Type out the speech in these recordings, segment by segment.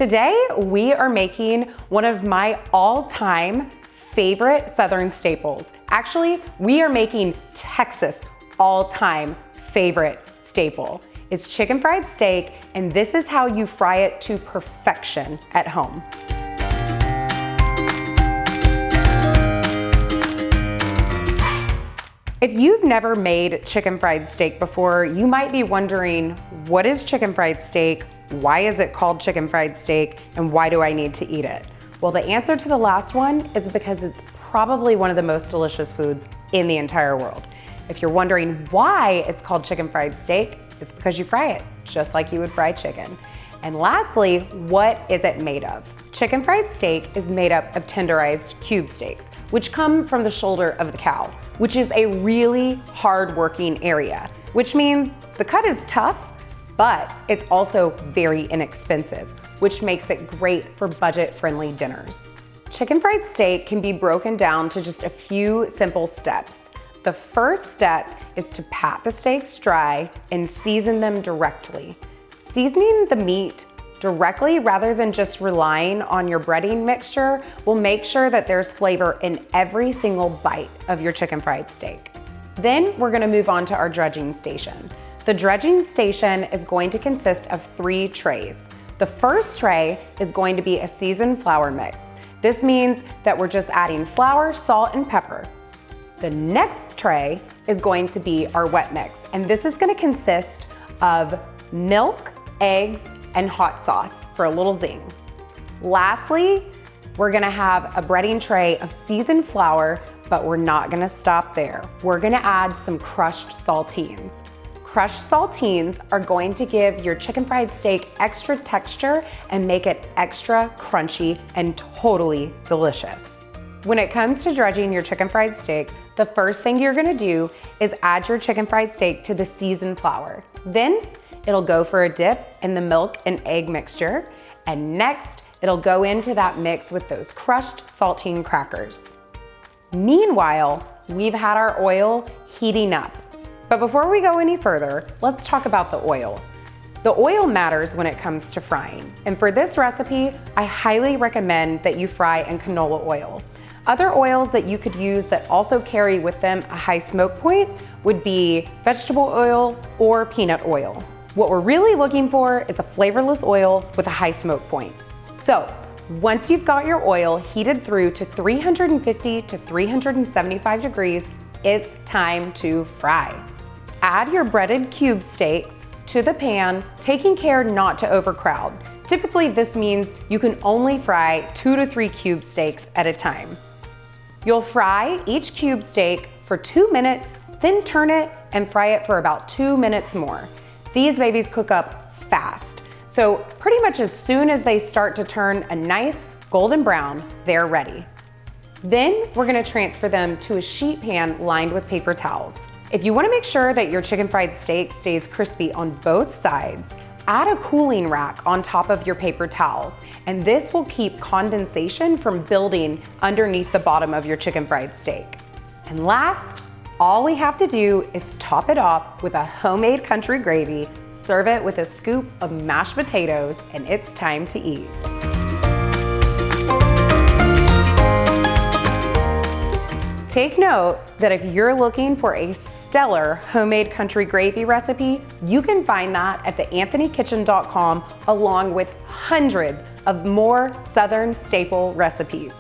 Today, we are making one of my all-time favorite Southern staples. Actually, we are making Texas all-time favorite staple. It's chicken fried steak, and this is how you fry it to perfection at home. If you've never made chicken fried steak before, you might be wondering, what is chicken fried steak? Why is it called chicken fried steak? And why do I need to eat it? Well, the answer to the last one is because it's probably one of the most delicious foods in the entire world. If you're wondering why it's called chicken fried steak, it's because you fry it, just like you would fry chicken. And lastly, what is it made of? Chicken fried steak is made up of tenderized cube steaks, which come from the shoulder of the cow, which is a really hard-working area, which means the cut is tough, but it's also very inexpensive, which makes it great for budget-friendly dinners. Chicken fried steak can be broken down to just a few simple steps. The first step is to pat the steaks dry and season them directly. Seasoning the meat directly rather than just relying on your breading mixture will make sure that there's flavor in every single bite of your chicken fried steak. Then we're gonna move on to our dredging station. The dredging station is going to consist of 3 trays. The first tray is going to be a seasoned flour mix. This means that we're just adding flour, salt, and pepper. The next tray is going to be our wet mix, and this is gonna consist of milk, eggs, and hot sauce for a little zing. Lastly, we're gonna have a breading tray of seasoned flour, but we're not gonna stop there. We're gonna add some crushed saltines. Crushed saltines are going to give your chicken fried steak extra texture and make it extra crunchy and totally delicious. When it comes to dredging your chicken fried steak, the first thing you're gonna do is add your chicken fried steak to the seasoned flour. Then it'll go for a dip in the milk and egg mixture. And next, it'll go into that mix with those crushed saltine crackers. Meanwhile, we've had our oil heating up. But before we go any further, let's talk about the oil. The oil matters when it comes to frying. And for this recipe, I highly recommend that you fry in canola oil. Other oils that you could use that also carry with them a high smoke point would be vegetable oil or peanut oil. What we're really looking for is a flavorless oil with a high smoke point. So once you've got your oil heated through to 350 to 375 degrees, it's time to fry. Add your breaded cube steaks to the pan, taking care not to overcrowd. Typically, this means you can only fry 2 to 3 cube steaks at a time. You'll fry each cube steak for 2 minutes, then turn it and fry it for about 2 minutes more. These babies cook up fast. So pretty much as soon as they start to turn a nice golden brown, they're ready. Then we're gonna transfer them to a sheet pan lined with paper towels. If you wanna make sure that your chicken fried steak stays crispy on both sides, add a cooling rack on top of your paper towels, and this will keep condensation from building underneath the bottom of your chicken fried steak. And last, all we have to do is top it off with a homemade country gravy, serve it with a scoop of mashed potatoes, and it's time to eat. Take note that if you're looking for a stellar homemade country gravy recipe, you can find that at theanthonykitchen.com along with hundreds of more Southern staple recipes.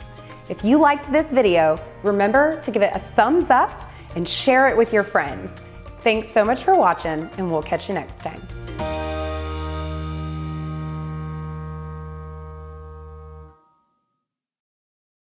If you liked this video, remember to give it a thumbs up and share it with your friends. Thanks so much for watching, and we'll catch you next time.